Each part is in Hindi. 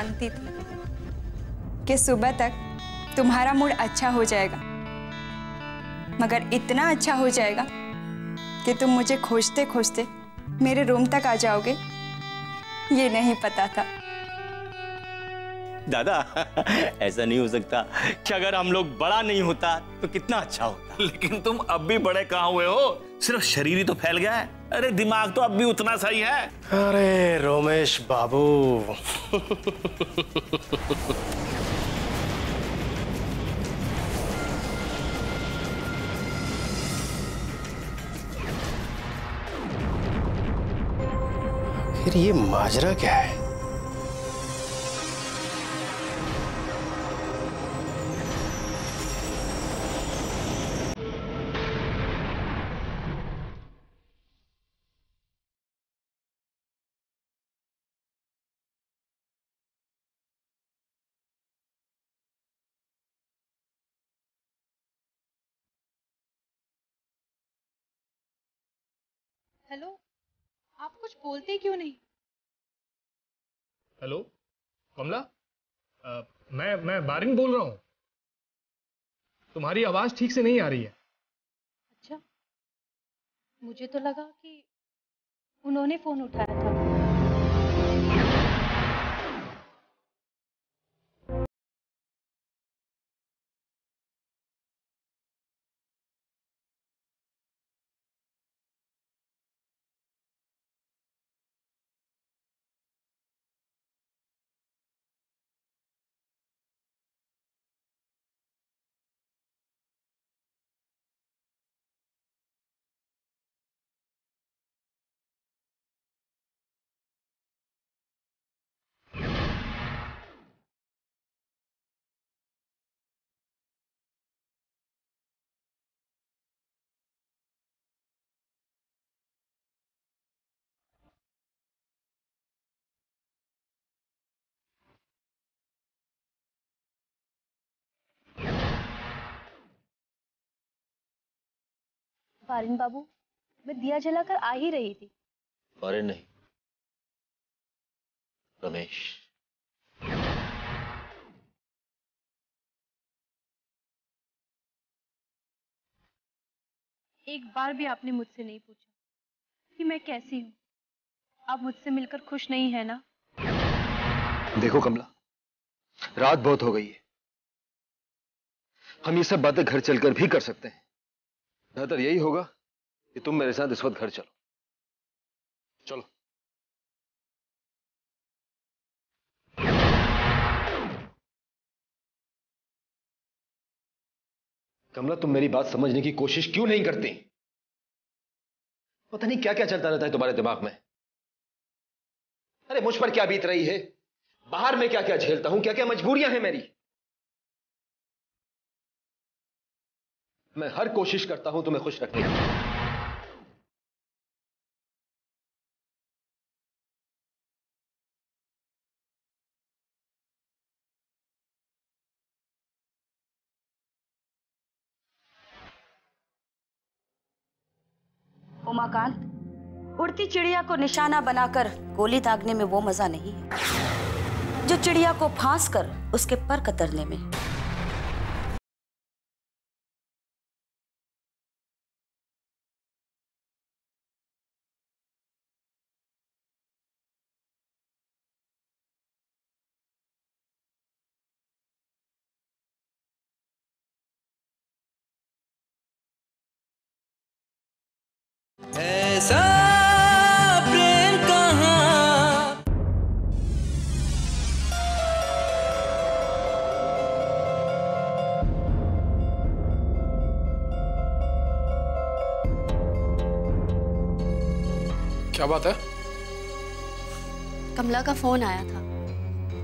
जानती थी कि सुबह तक तुम्हारा मूड अच्छा हो जाएगा, मगर इतना अच्छा हो जाएगा कि तुम मुझे खोजते खोजते मेरे रूम तक आ जाओगे, ये नहीं पता था। दादा ऐसा नहीं हो सकता कि अगर हम लोग बड़ा नहीं होता तो कितना अच्छा होता। लेकिन तुम अब भी बड़े कहाँ हुए हो, सिर्फ शरीर ही तो फैल गया है। अरे दिमाग तो अब भी उतना सही है। अरे रोमेश बाबू फिर ये माजरा क्या है? हेलो, आप कुछ बोलते क्यों नहीं? हेलो कमला, मैं बारिन बोल रहा हूँ। तुम्हारी आवाज ठीक से नहीं आ रही है। अच्छा, मुझे तो लगा कि उन्होंने फोन उठाया था। बारिन बाबू, मैं दिया जलाकर आ ही रही थी। बारिन नहीं, रमेश। एक बार भी आपने मुझसे नहीं पूछा कि मैं कैसी हूँ। आप मुझसे मिलकर खुश नहीं है ना? देखो कमला, रात बहुत हो गई है। हम ये सब बातें घर चलकर भी कर सकते हैं। बेहतर यही होगा कि तुम मेरे साथ इस वक्त घर चलो। चलो। कमला, तुम मेरी बात समझने की कोशिश क्यों नहीं करती? पता नहीं क्या क्या चलता रहता है तुम्हारे दिमाग में। अरे मुझ पर क्या बीत रही है, बाहर में क्या क्या झेलता हूं, क्या क्या मजबूरियां हैं मेरी। मैं हर कोशिश करता हूं तुम्हें खुश रखने की। उमाकांत, उड़ती चिड़िया को निशाना बनाकर गोली दागने में वो मजा नहीं है जो चिड़िया को फांस कर उसके पर कतरने में। ऐसा प्रेम कहाँ। क्या बात है? कमला का फोन आया था।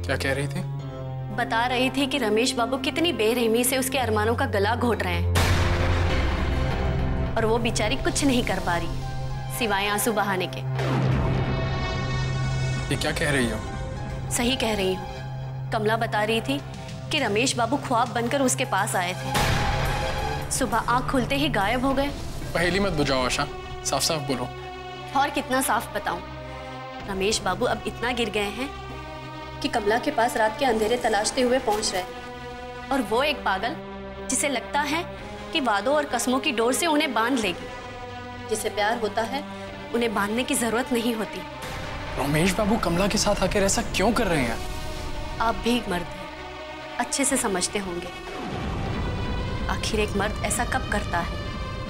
क्या कह रही थी? बता रही थी कि रमेश बाबू कितनी बेरहमी से उसके अरमानों का गला घोट रहे हैं और वो बेचारी कुछ नहीं कर पा रही सिवाय आंसू बहाने के। ये क्या कह रही हो? सही कह रही हूँ। कमला बता रही थी कि रमेश बाबू ख्वाब बनकर उसके पास आए थे, सुबह आंख खुलते ही गायब हो गए। पहेली मत बुझाओ आशा, साफ साफ बोलो। और कितना साफ बताऊं? रमेश बाबू अब इतना गिर गए हैं कि कमला के पास रात के अंधेरे तलाशते हुए पहुंच रहे, और वो एक पागल जिसे लगता है कि वादों और कसमों की डोर से उन्हें बांध लेगी। जिसे प्यार होता है उन्हें बांधने की जरूरत नहीं होती। रमेश बाबू कमला के साथ आकर ऐसा क्यों कर रहे हैं? आप भी एक मर्द हैं, अच्छे से समझते होंगे। आखिर एक मर्द ऐसा कब करता है?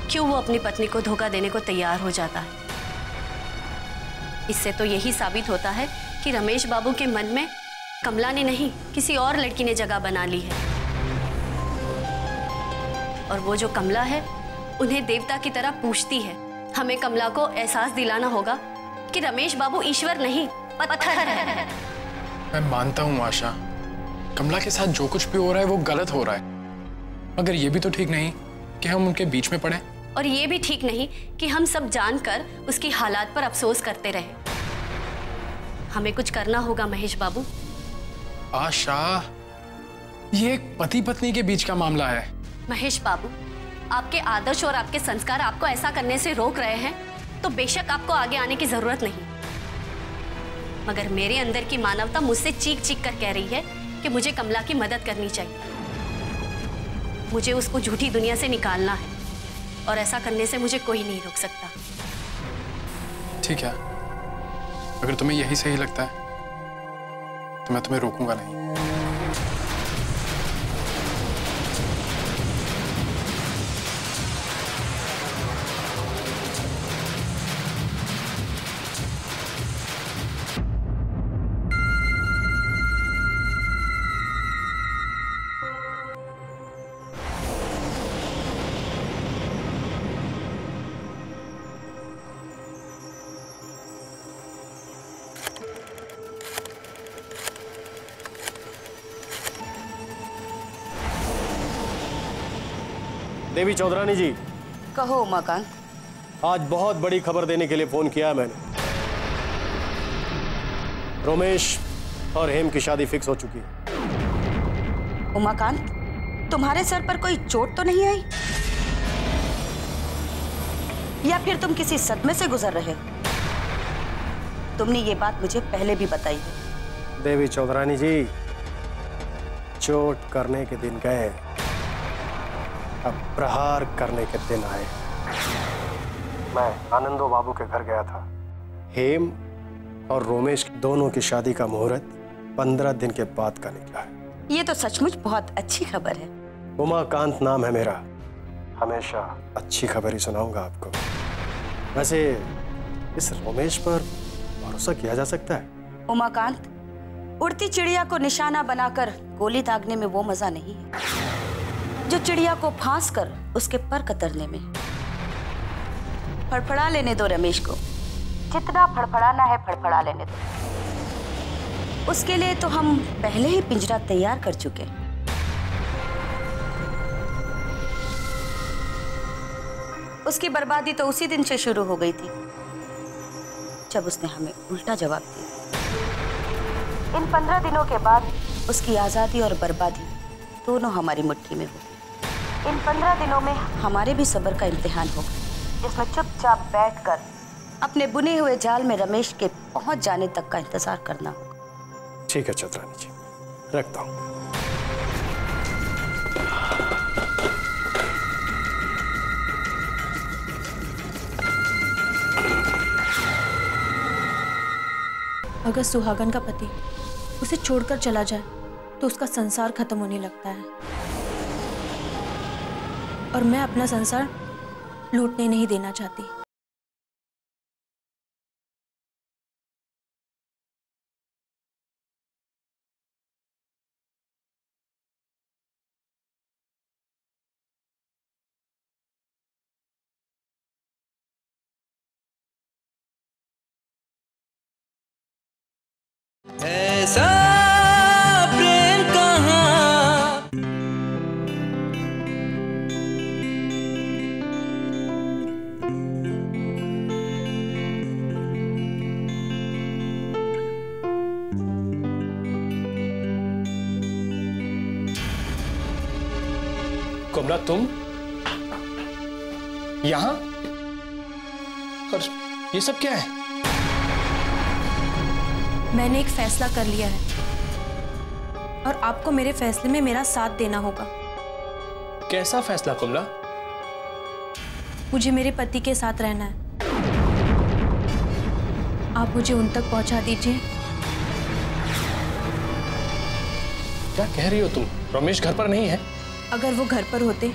क्यों वो अपनी पत्नी को धोखा देने को तैयार हो जाता है? इससे तो यही साबित होता है कि रमेश बाबू के मन में कमला ने नहीं, किसी और लड़की ने जगह बना ली है। और वो जो कमला है उन्हें देवता की तरह पूछती है। हमें कमला को एहसास दिलाना होगा कि रमेश बाबू ईश्वर नहीं, पत्थर है। मैं मानता हूँ आशा, कमला के साथ जो कुछ भी हो रहा है वो गलत हो रहा है, मगर ये भी तो ठीक नहीं कि हम उनके बीच में पड़े। और ये भी ठीक नहीं कि हम सब जानकर उसकी हालात पर अफसोस करते रहे। हमें कुछ करना होगा महेश बाबू। आशा, ये एक पति पत्नी के बीच का मामला है। महेश बाबू, आपके आदर्श और आपके संस्कार आपको ऐसा करने से रोक रहे हैं तो बेशक आपको आगे आने की जरूरत नहीं, मगर मेरे अंदर की मानवता मुझसे चीख चीख कर कह रही है कि मुझे कमला की मदद करनी चाहिए। मुझे उसको झूठी दुनिया से निकालना है, और ऐसा करने से मुझे कोई नहीं रोक सकता। ठीक है, अगर तुम्हें यही सही लगता है तो मैं तुम्हें रोकूंगा नहीं। देवी चौधरानी जी। कहो उमाकांत। आज बहुत बड़ी खबर देने के लिए फोन किया है मैंने। रोमेश और हेम की शादी फिक्स हो चुकी है। उमाकांत, तुम्हारे सर पर कोई चोट तो नहीं आई? या फिर तुम किसी सदमे से गुजर रहे हो? तुमने ये बात मुझे पहले भी बताई है। देवी चौधरानी जी, चोट करने के दिन गए, अब प्रहार करने के दिन आए। मैं आनंदो बाबू के घर गया था। हेम और रोमेश दोनों की शादी का मुहूर्त 15 दिन के बाद का निकला है। ये तो सचमुच बहुत अच्छी खबर है। उमाकांत नाम है मेरा, हमेशा अच्छी खबर ही सुनाऊंगा आपको। वैसे इस रोमेश पर भरोसा किया जा सकता है? उमाकांत, उड़ती चिड़िया को निशाना बनाकर गोली दागने में वो मजा नहीं है जो चिड़िया को फांस कर उसके पर कतरने में। फड़फड़ा लेने दो रमेश को, जितना फड़फड़ाना है फड़फड़ा लेने दो। उसके लिए तो हम पहले ही पिंजरा तैयार कर चुके हैं। उसकी बर्बादी तो उसी दिन से शुरू हो गई थी जब उसने हमें उल्टा जवाब दिया। इन 15 दिनों के बाद उसकी आजादी और बर्बादी दोनों हमारी मुट्ठी में होगी। इन 15 दिनों में हमारे भी सब्र का इम्तिहान होगा, जिसमें चुपचाप बैठकर अपने बुने हुए जाल में रमेश के पहुंच जाने तक का इंतजार करना होगा। ठीक है चौधरानी जी, रखता हूं। अगर सुहागन का पति उसे छोड़कर चला जाए तो उसका संसार खत्म होने लगता है, और मैं अपना संसार लूटने नहीं देना चाहती। ऐसा प्रेम कहाँ। कमला, तुम यहाँ? और ये सब क्या है? मैंने एक फैसला कर लिया है। और आपको मेरे फैसले में मेरा साथ देना होगा। कैसा फैसला कमला? मुझे मेरे पति के साथ रहना है। आप मुझे उन तक पहुंचा दीजिए। क्या कह रही हो तुम? रमेश घर पर नहीं है? अगर वो घर पर होते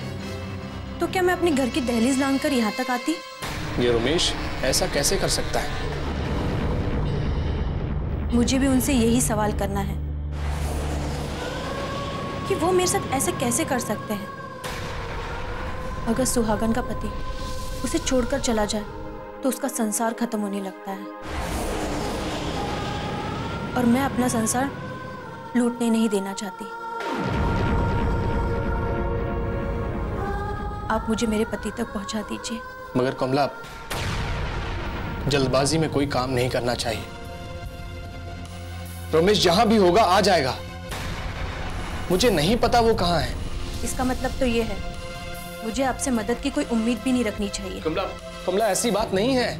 तो क्या मैं अपने घर की दहलीज लांघकर यहाँ तक आती? ये रमेश ऐसा कैसे कर सकता है? मुझे भी उनसे यही सवाल करना है कि वो मेरे साथ ऐसे कैसे कर सकते हैं। अगर सुहागन का पति उसे छोड़कर चला जाए तो उसका संसार खत्म होने लगता है, और मैं अपना संसार लूटने नहीं देना चाहती। आप मुझे मेरे पति तक पहुंचा दीजिए। मगर कमला, जल्दबाजी में कोई काम नहीं करना चाहिए। रमेश जहां भी होगा आ जाएगा। मुझे नहीं पता वो कहां है। इसका मतलब तो ये है मुझे आपसे मदद की कोई उम्मीद भी नहीं रखनी चाहिए। कमला, कमला ऐसी बात नहीं है।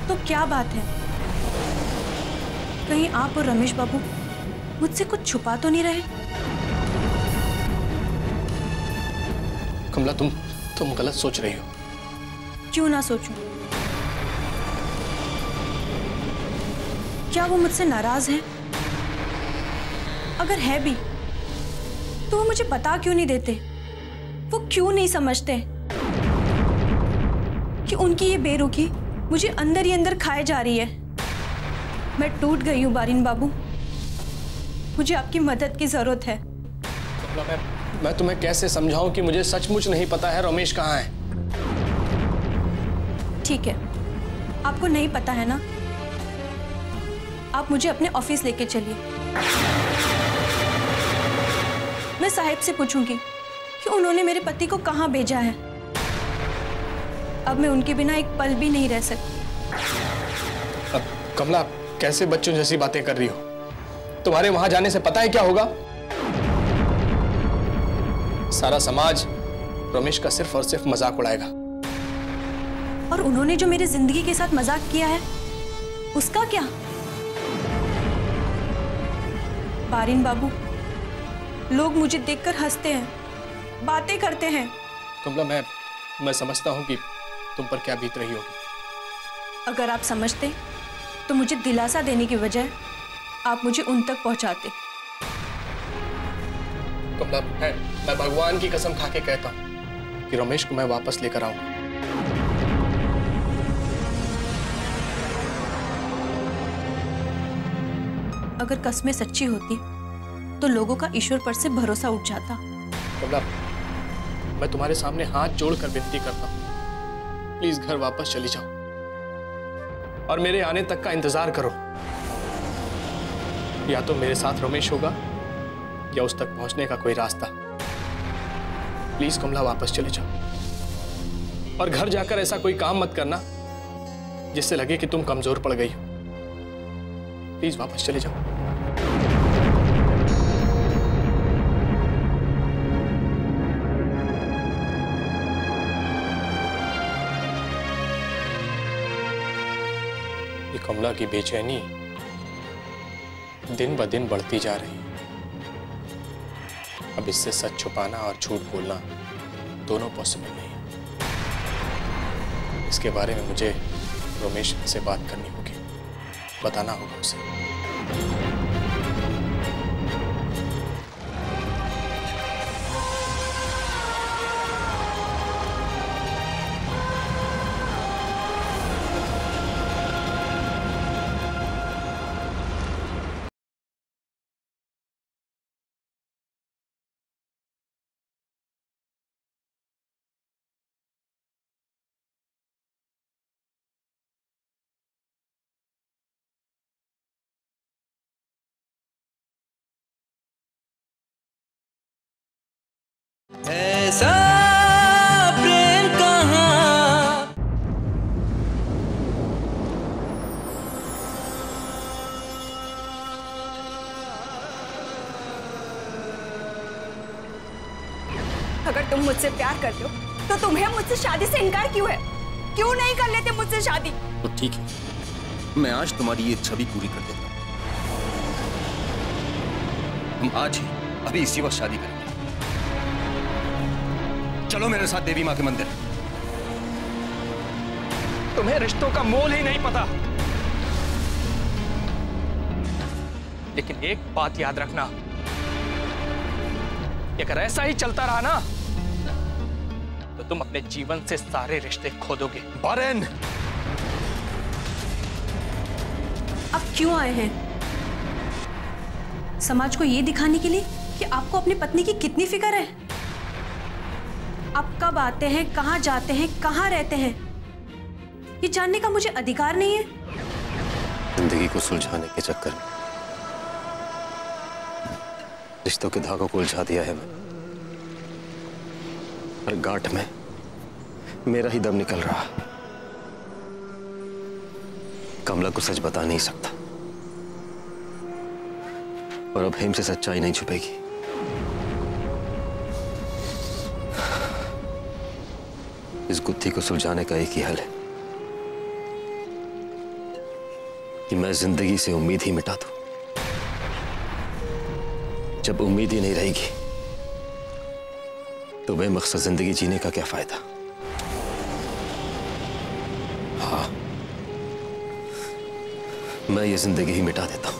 तो क्या बात है? कहीं आप और रमेश बाबू मुझसे कुछ छुपा तो नहीं रहे? कमला, तुम गलत सोच रही हो। क्यों ना सोचूं? क्या वो मुझसे नाराज है? अगर है भी तो वो मुझे बता क्यों नहीं देते? वो क्यों नहीं समझते कि उनकी ये बेरुखी मुझे अंदर ही अंदर खाए जा रही है? मैं टूट गई हूं बारिन बाबू। मुझे आपकी मदद की जरूरत है। मैं तुम्हें कैसे समझाऊं कि मुझे सचमुच नहीं पता है रमेश कहाँ है। ठीक है, आपको नहीं पता है ना? आप मुझे अपने ऑफिस लेके चलिए। मैं साहिब से पूछूंगी कि उन्होंने मेरे पति को कहाँ भेजा है। अब मैं उनके बिना एक पल भी नहीं रह सकती। अब कमला, कैसे बच्चों जैसी बातें कर रही हो? तुम्हारे वहां जाने से पता है क्या होगा? सारा समाज रमेश का सिर्फ और सिर्फ मजाक उड़ाएगा। और उन्होंने जो मेरी जिंदगी के साथ मजाक किया है उसका क्या? बारिन बाबू, लोग मुझे देखकर हंसते हैं, बातें करते हैं। कमला, मैं समझता हूं कि तुम पर क्या बीत रही होगी। अगर आप समझते तो मुझे दिलासा देने की बजाय आप मुझे उन तक पहुंचाते। कमला, मैं भगवान की कसम खा के कहता हूं कि रमेश को मैं वापस लेकर आऊंगा। अगर कस्में सच्ची होती तो लोगों का ईश्वर पर से भरोसा उठ जाता। कमला, मैं तुम्हारे सामने हाथ जोड़कर विनती करता हूं, प्लीज घर वापस चली जाओ और मेरे आने तक का इंतजार करो। या तो मेरे साथ रमेश होगा या उस तक पहुंचने का कोई रास्ता। प्लीज कमला, वापस चले जाओ और घर जाकर ऐसा कोई काम मत करना जिससे लगे कि तुम कमजोर पड़ गई हो। प्लीज वापस चले जाओ। ये कमला की बेचैनी दिन ब दिन बढ़ती जा रही है। अब इससे सच छुपाना और झूठ बोलना दोनों पॉसिबल नहीं है। इसके बारे में मुझे रमेश से बात करनी होगी, बताना होगा उसे। ऐसा प्रेम कहाँ। अगर तुम मुझसे प्यार करते हो तो तुम्हें मुझसे शादी से इनकार क्यों है? क्यों नहीं कर लेते मुझसे शादी? तो ठीक है, मैं आज तुम्हारी ये इच्छा भी पूरी कर देता हूं। हम आज ही अभी इसी वक्त शादी करेंगे। चलो मेरे साथ देवी माँ के मंदिर। तुम्हें रिश्तों का मोल ही नहीं पता। लेकिन एक बात याद रखना, अगर ऐसा ही चलता रहा ना तो तुम अपने जीवन से सारे रिश्ते खो दोगे। बारेन, आप क्यों आए हैं? समाज को ये दिखाने के लिए कि आपको अपनी पत्नी की कितनी फिक्र है? आप कब आते हैं, कहां जाते हैं, कहां रहते हैं, ये जानने का मुझे अधिकार नहीं है? जिंदगी को सुलझाने के चक्कर में रिश्तों के धागों को उलझा दिया है मैंने। हर गांठ में मेरा ही दम निकल रहा। कमला को सच बता नहीं सकता और अब हेम से सच्चाई नहीं छुपेगी। इस गुत्थी को सुलझाने का एक ही हल है कि मैं जिंदगी से उम्मीद ही मिटा दूं। जब उम्मीद ही नहीं रहेगी तो बेमकसद जिंदगी जीने का क्या फायदा। हाँ, मैं ये जिंदगी ही मिटा देता हूं।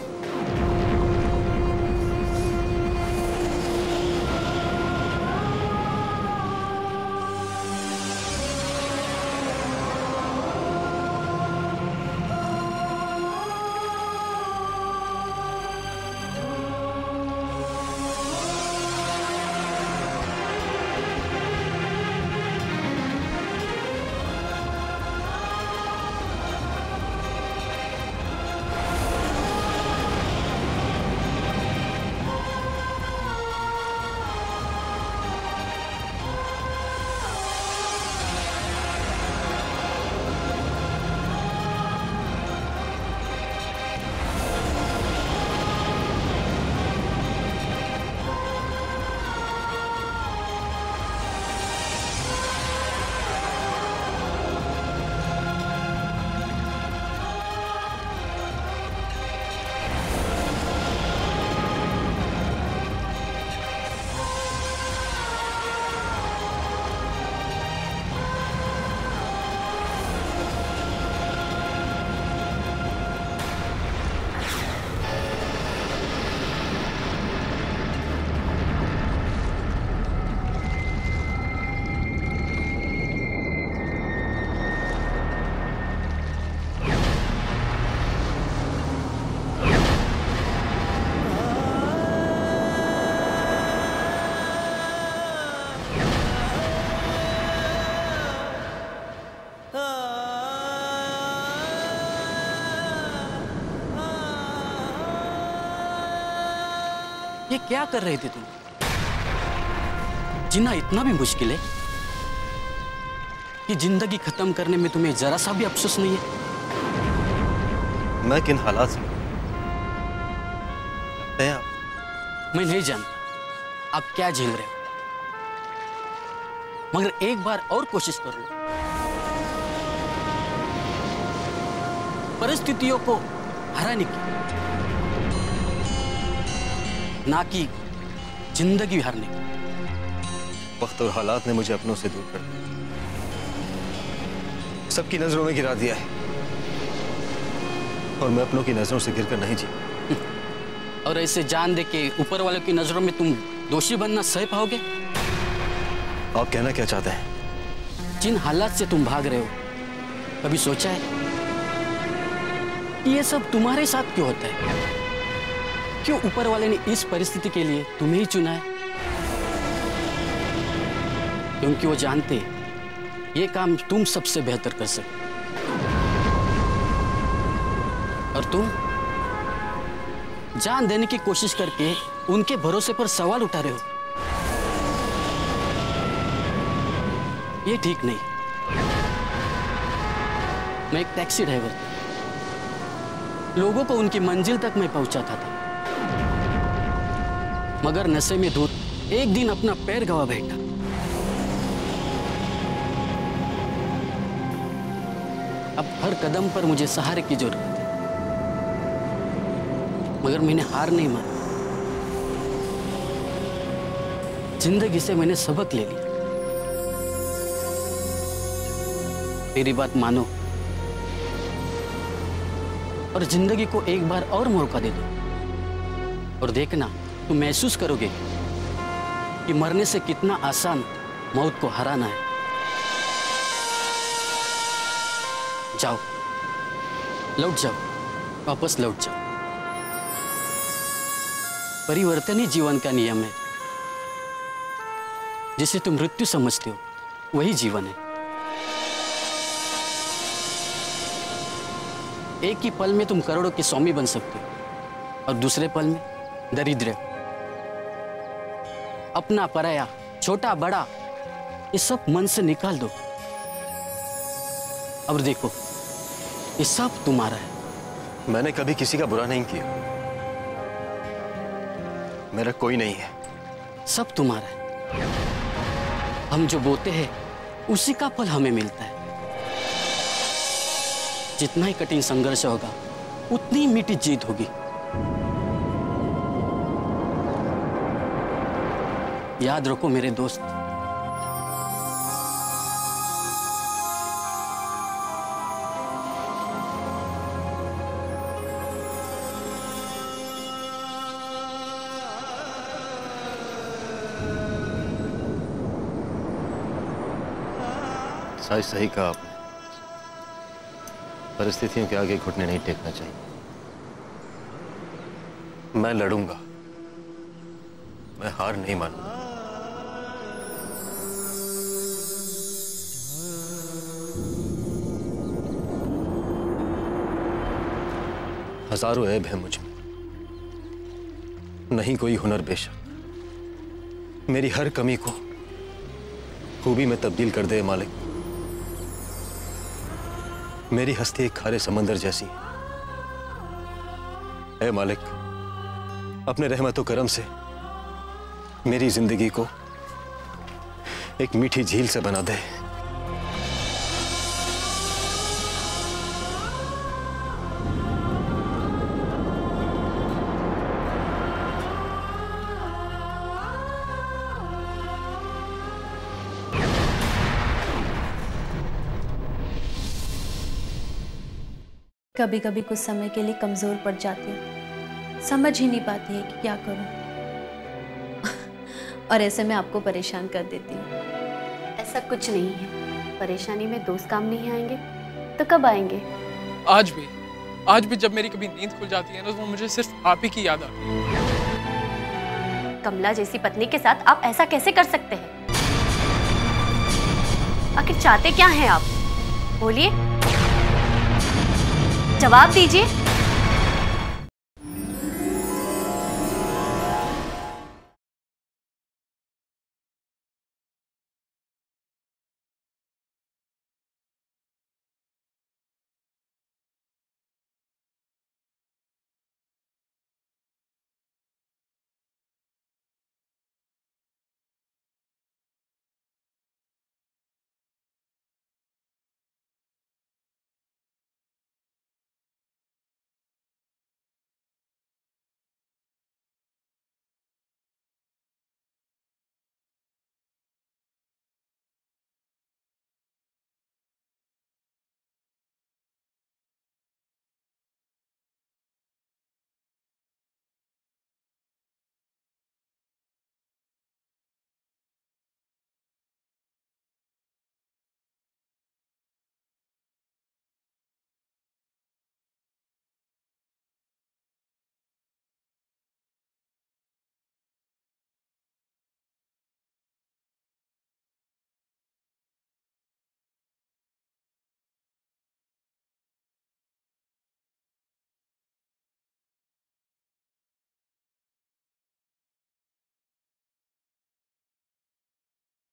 ये क्या कर रहे थे तुम? जीना इतना भी मुश्किल है कि जिंदगी खत्म करने में तुम्हें जरा सा भी अफसोस नहीं है? मैं किन हालात से आप? मैं नहीं जानता आप क्या झेल रहे हो, मगर एक बार और कोशिश कर लो। परिस्थितियों को हराने की, ना कि जिंदगी हारने की। वक्त और हालात ने मुझे अपनों से दूर कर दिया, सबकी नजरों में गिरा दिया है और मैं अपनों की नजरों से गिरकर नहीं जी। और ऐसे जान दे के ऊपर वालों की नजरों में तुम दोषी बनना सह पाओगे? आप कहना क्या चाहते हैं? जिन हालात से तुम भाग रहे हो, कभी सोचा है कि ये सब तुम्हारे साथ क्यों होता है? क्यों ऊपर वाले ने इस परिस्थिति के लिए तुम्हें ही चुना है? क्योंकि वो जानते ये काम तुम सबसे बेहतर कर सकते, और तुम जान देने की कोशिश करके उनके भरोसे पर सवाल उठा रहे हो। ये ठीक नहीं। मैं एक टैक्सी ड्राइवर था, लोगों को उनकी मंजिल तक मैं पहुंचाता था, मगर नशे में धुत एक दिन अपना पैर गवा बैठा। अब हर कदम पर मुझे सहारे की जरूरत है, मगर मैंने हार नहीं मानी। जिंदगी से मैंने सबक ले लिया। मेरी बात मानो और जिंदगी को एक बार और मौका दे दो, और देखना तुम महसूस करोगे कि मरने से कितना आसान मौत को हराना है। जाओ, लौट जाओ, वापस लौट जाओ। परिवर्तन ही जीवन का नियम है। जिसे तुम मृत्यु समझते हो वही जीवन है। एक ही पल में तुम करोड़ों के स्वामी बन सकते हो और दूसरे पल में दरिद्र। अपना पराया, छोटा बड़ा, ये सब मन से निकाल दो। अब देखो, ये सब तुम्हारा है। मैंने कभी किसी का बुरा नहीं किया। मेरा कोई नहीं है। सब तुम्हारा है। हम जो बोते हैं उसी का फल हमें मिलता है। जितना ही कठिन संघर्ष होगा उतनी मीठी जीत होगी। याद रखो मेरे दोस्त, सही सही कहा आपने। परिस्थितियों के आगे घुटने नहीं टेकना चाहिए। मैं लड़ूंगा, मैं हार नहीं मानूंगा। हजारों ऐब है मुझ में, नहीं कोई हुनर बेशक। मेरी हर कमी को खूबी में तब्दील कर दे मालिक। मेरी हस्ती एक खारे समंदर जैसी है। ऐ मालिक, अपने रहमत व करम से मेरी जिंदगी को एक मीठी झील से बना दे। कभी कभी कुछ समय के लिए कमजोर पड़ जाती हूँ, समझ ही नहीं पाती है कि क्या करूँ। और ऐसे में आपको परेशान कर देती हूँ। ऐसा कुछ नहीं है, परेशानी में दोस्त काम नहीं आएंगे तो कब आएंगे? आज भी जब मेरी कभी नींद खुल जाती है ना, तो मुझे सिर्फ आप ही की याद आती है। कमला जैसी पत्नी के साथ आप ऐसा कैसे कर सकते हैं? आखिर चाहते क्या हैं आप? बोलिए, जवाब दीजिए।